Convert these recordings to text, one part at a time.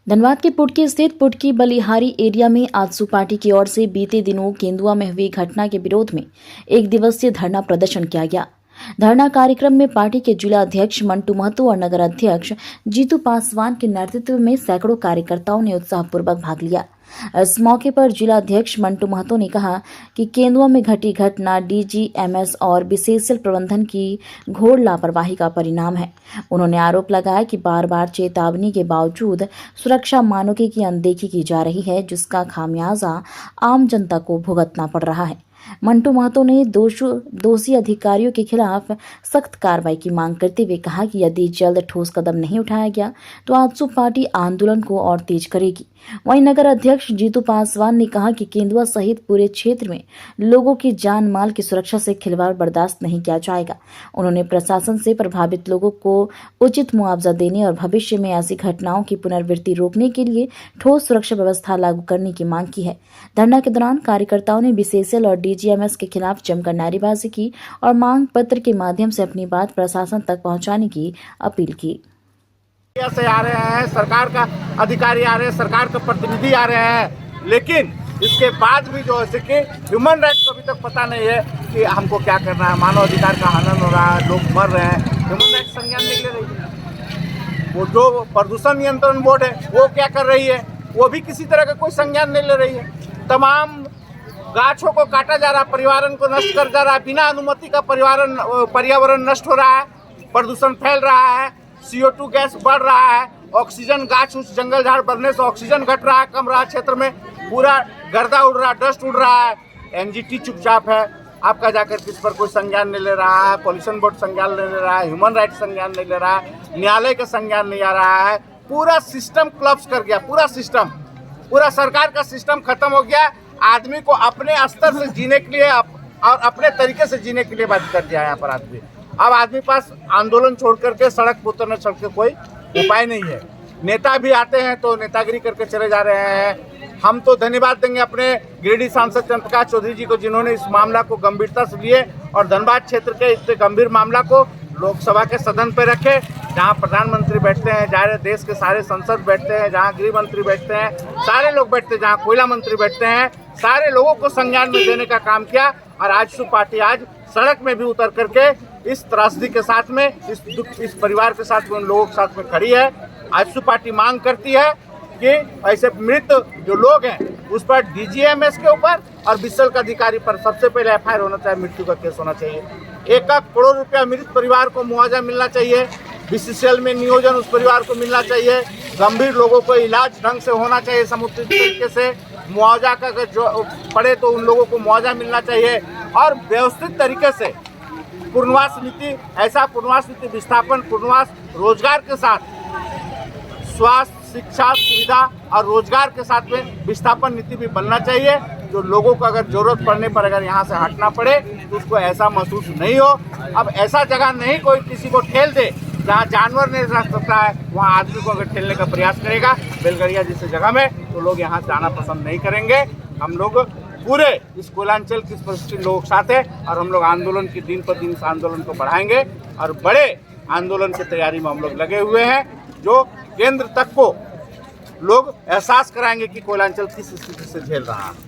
धनबाद के पुटकी स्थित पुटकी बलिहारी एरिया में आजसू पार्टी की ओर से बीते दिनों केंदुआ में हुई घटना के विरोध में एक दिवसीय धरना प्रदर्शन किया गया। धरना कार्यक्रम में पार्टी के जिला अध्यक्ष मंटू महतो और नगर अध्यक्ष जीतू पासवान के नेतृत्व में सैकड़ों कार्यकर्ताओं ने उत्साहपूर्वक भाग लिया। इस मौके पर जिला अध्यक्ष मंटू महतो ने कहा कि केंदुआ में घटी घटना डीजीएमएस और बीसीसीएल प्रबंधन की घोर लापरवाही का परिणाम है। उन्होंने आरोप लगाया कि बार बार चेतावनी के बावजूद सुरक्षा मानकों की अनदेखी की जा रही है, जिसका खामियाजा आम जनता को भुगतना पड़ रहा है। मंटू महतो ने दोषी अधिकारियों के खिलाफ सख्त कार्रवाई की मांग करते हुए कहा कि यदि जल्द ठोस कदम नहीं उठाया गया तो आजसू पार्टी आंदोलन को और तेज करेगी। वहीं नगर अध्यक्ष जीतू पासवान ने कहा कि केंदुआ सहित पूरे क्षेत्र में लोगों की जान माल की सुरक्षा से खिलवाड़ बर्दाश्त नहीं किया जाएगा। उन्होंने प्रशासन से प्रभावित लोगों को उचित मुआवजा देने और भविष्य में ऐसी घटनाओं की पुनरावृत्ति रोकने के लिए ठोस सुरक्षा व्यवस्था लागू करने की मांग की है। धरना के दौरान कार्यकर्ताओं ने बीसीसीएल और डीजीएमएस के खिलाफ जमकर नारेबाजी की और मांग पत्र के माध्यम से अपनी बात प्रशासन तक पहुंचाने की अपील की। से आ रहे हैं, सरकार का अधिकारी आ रहे हैं, सरकार का प्रतिनिधि आ रहे हैं, लेकिन इसके बाद भी जो है कि ह्यूमन राइट्स को अभी तक पता नहीं है कि हमको क्या करना है। मानव अधिकार का हनन हो रहा है, लोग मर रहे हैं, ह्यूमन राइट्स संज्ञान नहीं ले रही है। वो जो प्रदूषण नियंत्रण बोर्ड है वो क्या कर रही है, वो भी किसी तरह का कोई संज्ञान नहीं ले रही है। तमाम गाछों को काटा जा रहा है, पर्यावरण को नष्ट कर जा रहा है, बिना अनुमति का पर्यावरण नष्ट हो रहा है, प्रदूषण फैल रहा है, CO2 गैस बढ़ रहा है, ऑक्सीजन गाछ उस जंगल झाड़ बढ़ने से ऑक्सीजन घट रहा है, कम रहा क्षेत्र में, पूरा गर्दा उड़ रहा है, डस्ट उड़ रहा है। एनजीटी चुपचाप है, आपका जाकर इस पर कोई संज्ञान नहीं ले रहा है, पॉल्यूशन बोर्ड संज्ञान नहीं ले रहा है, ह्यूमन राइट संज्ञान नहीं ले रहा है, न्यायालय का संज्ञान नहीं आ रहा है। पूरा सिस्टम क्लब्स कर गया, पूरा सरकार का सिस्टम खत्म हो गया। आदमी को अपने स्तर से जीने के लिए और अपने तरीके से जीने के लिए बात कर दिया है यहाँ पर आदमी। अब आदमी पास आंदोलन छोड़ करके सड़क पर उतरने चढ़ के कोई उपाय नहीं है। नेता भी आते हैं तो नेतागिरी करके चले जा रहे हैं। हम तो धन्यवाद देंगे अपने गिरिडीह सांसद चंद्रप्रकाश चौधरी जी को, जिन्होंने इस मामला को गंभीरता से लिए और धनबाद क्षेत्र के इतने गंभीर मामला को लोकसभा के सदन पर रखे, जहाँ प्रधानमंत्री बैठते हैं, जहाँ देश के सारे संसद बैठते हैं, जहाँ गृह मंत्री बैठते हैं, सारे लोग बैठते हैं, जहाँ कोयला मंत्री बैठते हैं, सारे लोगों को संज्ञान में देने का काम किया। और आजसू पार्टी आज सड़क में भी उतर करके इस त्रासदी के साथ में, इस परिवार के साथ में, उन लोगों के साथ में खड़ी है। आजसू पार्टी मांग करती है कि ऐसे मृत जो लोग हैं उस पर डीजीएमएस के ऊपर और बीसीसीएल का अधिकारी पर सबसे पहले एफआईआर होना चाहिए, मृत्यु का केस होना चाहिए। 1 करोड़ रुपया मृत परिवार को मुआवजा मिलना चाहिए, बीसीसीएल में नियोजन उस परिवार को मिलना चाहिए, गंभीर लोगों को इलाज ढंग से होना चाहिए, समुचित तरीके से मुआवजा का अगर जो पड़े तो उन लोगों को मुआवजा मिलना चाहिए और व्यवस्थित तरीके से पुनर्वास नीति, ऐसा पुनर्वास नीति विस्थापन, पुनर्वास रोजगार के साथ, स्वास्थ्य, शिक्षा सुविधा और रोजगार के साथ में विस्थापन नीति भी बनना चाहिए, जो लोगों को अगर जरूरत पड़ने पर अगर यहाँ से हटना पड़े तो उसको ऐसा महसूस नहीं हो। अब ऐसा जगह नहीं कोई किसी को ठेल दे जहाँ जानवर नहीं रह सकता है, वहाँ आदमी को अगर ठेलने का प्रयास करेगा बेलगड़िया जैसे जगह में, तो लोग यहाँ जाना पसंद नहीं करेंगे। हम लोग पूरे इस कोयलांचल की परिस्थिति लोगों के साथ है और हम लोग आंदोलन की दिन पर दिन इस आंदोलन को बढ़ाएंगे और बड़े आंदोलन की तैयारी में हम लोग लगे हुए हैं, जो केंद्र तक को लोग एहसास कराएंगे कि कोयलांचल किस स्थिति से झेल रहा है।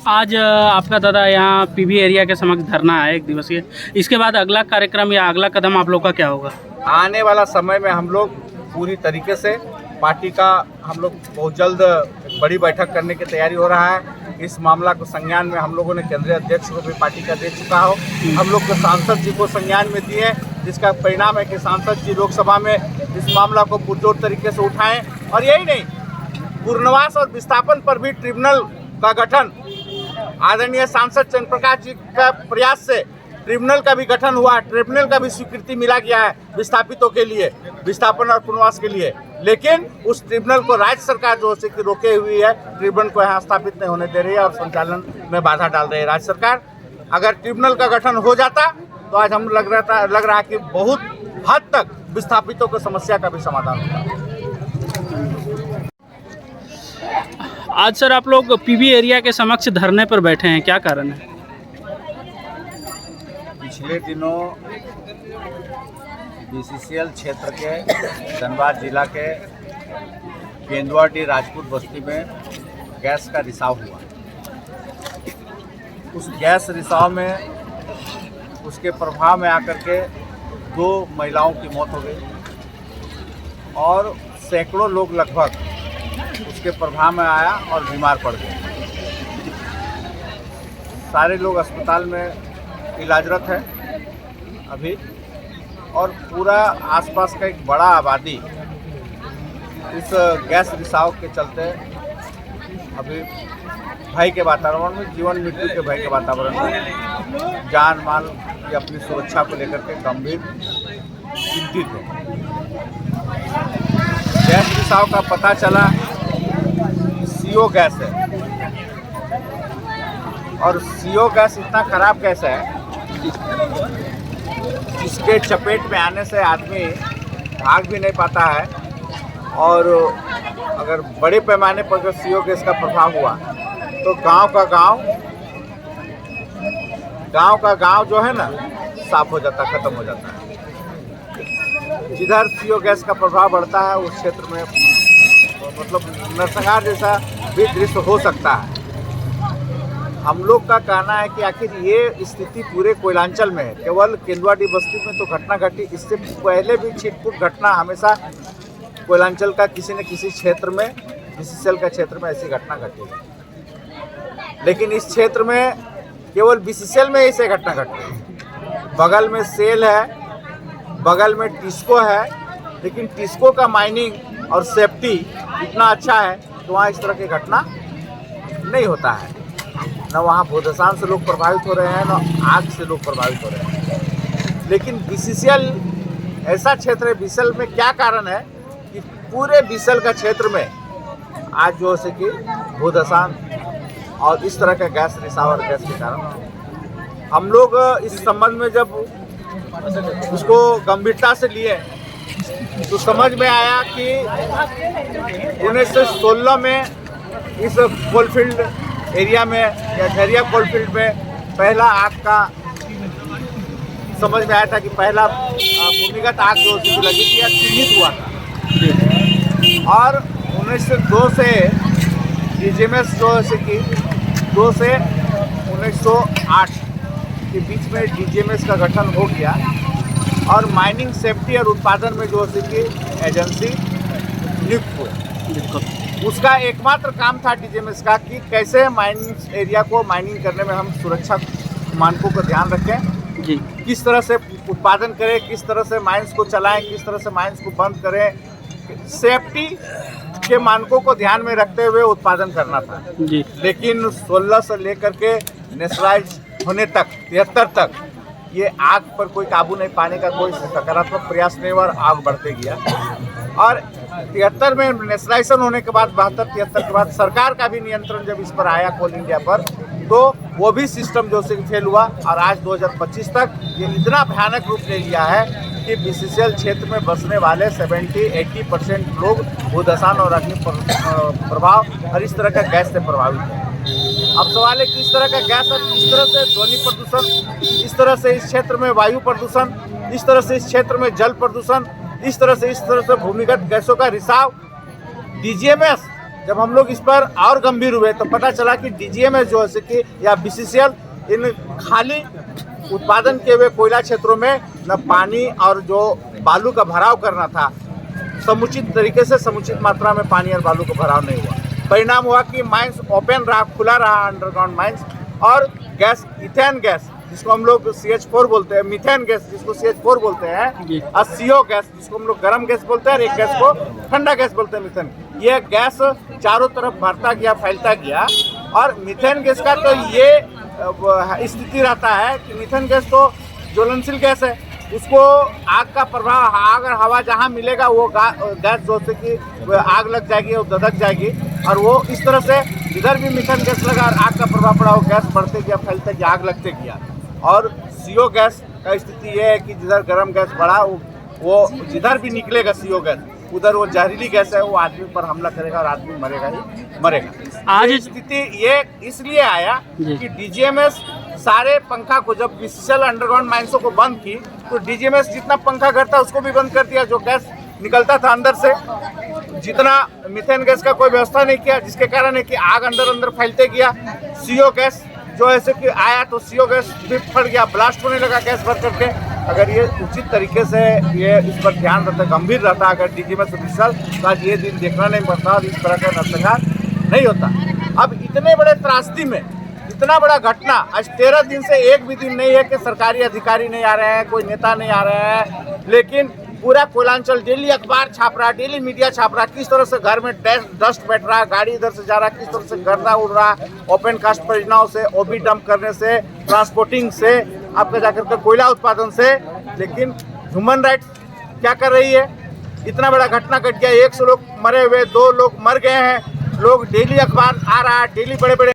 आज आपका दादा यहाँ पीबी एरिया के समक्ष धरना है 1 दिवसीय, इसके बाद अगला कार्यक्रम या अगला कदम आप लोग का क्या होगा? आने वाला समय में हम लोग पूरी तरीके से पार्टी का हम लोग बहुत जल्द बड़ी बैठक करने की तैयारी हो रहा है। इस मामला को संज्ञान में हम लोगों ने केंद्रीय अध्यक्ष को भी पार्टी का दे चुका हो, हम लोग को सांसद जी को संज्ञान में दिए, जिसका परिणाम है कि सांसद जी लोकसभा में इस मामला को पुरजोर तरीके से उठाएं। और यही नहीं, पुनर्वास और विस्थापन पर भी ट्रिब्यूनल का गठन, आदरणीय सांसद चंद्रप्रकाश जी का प्रयास से ट्रिब्यूनल का भी गठन हुआ, ट्रिब्यूनल का भी स्वीकृति मिला गया है विस्थापितों के लिए, विस्थापन और पुनर्वास के लिए। लेकिन उस ट्रिब्यूनल को राज्य सरकार जो है कि रोके हुई है, ट्रिब्यूनल को यहाँ स्थापित नहीं होने दे रही है और संचालन में बाधा डाल रही है राज्य सरकार। अगर ट्रिब्यूनल का गठन हो जाता तो आज हम लग रहा है कि बहुत हद तक विस्थापितों की समस्या का भी समाधान होता। आज सर आप लोग पीबी एरिया के समक्ष धरने पर बैठे हैं, क्या कारण है? पिछले दिनों बीसीसीएल क्षेत्र के धनबाद जिला के केंदुआटी राजपूत बस्ती में गैस का रिसाव हुआ। उस गैस रिसाव में उसके प्रभाव में आकर के 2 महिलाओं की मौत हो गई और सैकड़ों लोग लगभग उसके प्रभाव में आया और बीमार पड़ गए। सारे लोग अस्पताल में इलाजरत है अभी, और पूरा आसपास का एक बड़ा आबादी इस गैस रिसाव के चलते अभी भय के वातावरण में, जीवन मृत्यु के भय के वातावरण में, जान माल की अपनी सुरक्षा को लेकर के गंभीर चिंतित है। गैस रिसाव का पता चला CO गैस है, और CO गैस इतना खराब गैस है जिसके चपेट में आने से आदमी भाग भी नहीं पाता है, और अगर बड़े पैमाने पर अगर CO गैस का प्रभाव हुआ तो गांव का गांव जो है ना साफ हो जाता, खत्म हो जाता है। जिधर CO गैस का प्रभाव बढ़ता है उस क्षेत्र में मतलब नरसंहार जैसा भी दृश्य हो सकता है। हम लोग का कहना है कि आखिर ये स्थिति पूरे कोयलांचल में है, केवल केंदुआटी बस्ती में तो घटना घटी, इससे पहले भी छिटपुट घटना हमेशा कोयलांचल का किसी न किसी क्षेत्र में, BCCL का क्षेत्र में ऐसी घटना घटी है। लेकिन इस क्षेत्र में केवल BCCL में ऐसे घटना घटी है। बगल में सेल है, बगल में टिस्को है, लेकिन टिस्को का माइनिंग और सेफ्टी इतना अच्छा है तो वहाँ इस तरह की घटना नहीं होता है। न वहाँ भूदसान से लोग प्रभावित हो रहे हैं, न आग से लोग प्रभावित हो रहे हैं। लेकिन BCCL ऐसा क्षेत्र है, BCCL में क्या कारण है कि पूरे BCCL का क्षेत्र में आज जो है कि भूदसान और इस तरह का गैस रिसाव और गैस के कारण हम लोग इस संबंध में जब उसको गंभीरता से लिए तो समझ में आया कि 1916 में इस कोलफील्ड एरिया में या झरिया कोलफील्ड में पहला आग का समझ में आया था कि पहला भूमिगत आग जो लगी थी या चिन्हित हुआ था। और 1902 से DGMS जो है कि 2 से 1908 के बीच में DGMS का गठन हो गया और माइनिंग सेफ्टी और उत्पादन में जो है कि एजेंसी नियुक्त हुई। उसका एकमात्र काम था DGMS का कि कैसे माइनिंग एरिया को माइनिंग करने में हम सुरक्षा मानकों का ध्यान रखें जी, किस तरह से उत्पादन करें, किस तरह से माइंस को चलाएं, किस तरह से माइंस को बंद करें, सेफ्टी के मानकों को ध्यान में रखते हुए उत्पादन करना था जी। लेकिन 16 से लेकर के नेशनलाइज होने तक 73 तक ये आग पर कोई काबू नहीं पाने का कोई सकारात्मक प्रयास नहीं हुआ, आग बढ़ते गया। और 73 में नेशनलाइजेशन होने के बाद 72-73 के बाद सरकार का भी नियंत्रण जब इस पर आया कोल इंडिया पर, तो वो भी सिस्टम जो से फेल हुआ और आज 2025 तक ये इतना भयानक रूप ले लिया है कि BCCL क्षेत्र में बसने वाले 70-80% लोग भूदसान और अग्नि प्रभाव और इस तरह का गैस से प्रभावित हैं। अब सवाल है कि इस तरह का गैस और इस तरह से ध्वनि प्रदूषण, इस तरह से इस क्षेत्र में वायु प्रदूषण, इस तरह से इस क्षेत्र में जल प्रदूषण, इस तरह से भूमिगत गैसों का रिसाव, DGMS जब हम लोग इस पर और गंभीर हुए तो पता चला कि DGMS जो है कि या BCCL इन खाली उत्पादन किए हुए कोयला क्षेत्रों में न पानी और जो बालू का भराव करना था समुचित तरीके से, समुचित मात्रा में पानी और बालू का भराव नहीं हुआ। परिणाम हुआ कि माइंस ओपन रहा, खुला रहा अंडरग्राउंड माइंस, और गैस, इथेन गैस जिसको हम लोग CH4 बोलते हैं, मीथेन गैस जिसको CH4 बोलते हैं, और CO गैस जिसको हम लोग गर्म गैस बोलते हैं, और एक गैस को ठंडा गैस बोलते हैं मीथेन। ये गैस चारों तरफ बढ़ता गया, फैलता गया। और मीथेन गैस का तो ये स्थिति रहता है कि मीथेन गैस तो ज्वलनशील गैस है, उसको आग का प्रभाव, अगर हवा जहाँ मिलेगा वो गैस जो से कि आग लग जाएगी और ददक जाएगी, और वो इस तरह से जिधर भी मीथेन गैस लगा और आग का प्रभाव पड़ा वो गैस बढ़ते गया, फैलते गया, आग लगते गया। और CO गैस का स्थिति ये है कि जिधर गर्म गैस बढ़ा वो जिधर भी निकलेगा CO गैस उधर वो जहरीली गैस है, वो आदमी पर हमला करेगा और आदमी मरेगा ही मरेगा। आज स्थिति ये इसलिए आया कि DGMS सारे पंखा को, जब BCCL अंडरग्राउंड माइंसों को बंद की तो DGMS जितना पंखा करता उसको भी बंद कर दिया, जो गैस निकलता था अंदर से जितना मीथेन गैस का कोई व्यवस्था नहीं किया, जिसके कारण है कि आग अंदर अंदर फैलते गया। CO गैस जो ऐसे कि आया तो CO गैस भी फट गया, ब्लास्ट होने लगा गैस भर करके। अगर ये उचित तरीके से ये इस पर ध्यान रहता, गंभीर रहता अगर DGMS ऑफिसर, तो आज ये दिन देखना नहीं पड़ता और इस तरह का नरसंहार नहीं होता। अब इतने बड़े त्रासदी में इतना बड़ा घटना, आज 13 दिन से एक भी दिन नहीं है कि सरकारी अधिकारी नहीं आ रहे हैं, कोई नेता नहीं आ रहे हैं, लेकिन पूरा कोयलांचल डेली अखबार छाप रहा, डेली मीडिया छाप रहा, किस तरह से घर में डस्ट बैठ रहा, गाड़ी इधर से जा रहा, किस तरह से गर्दा उड़ रहा, ओपन कास्ट परियोजनाओं से, OB डंप करने से, ट्रांसपोर्टिंग से, आपका जाकर के कोयला उत्पादन से। लेकिन ह्यूमन राइट्स क्या कर रही है? इतना बड़ा घटना घट गया, 100 लोग मरे हुए, 2 लोग मर गए हैं, लोग डेली अखबार आ रहा है, डेली बड़े बड़े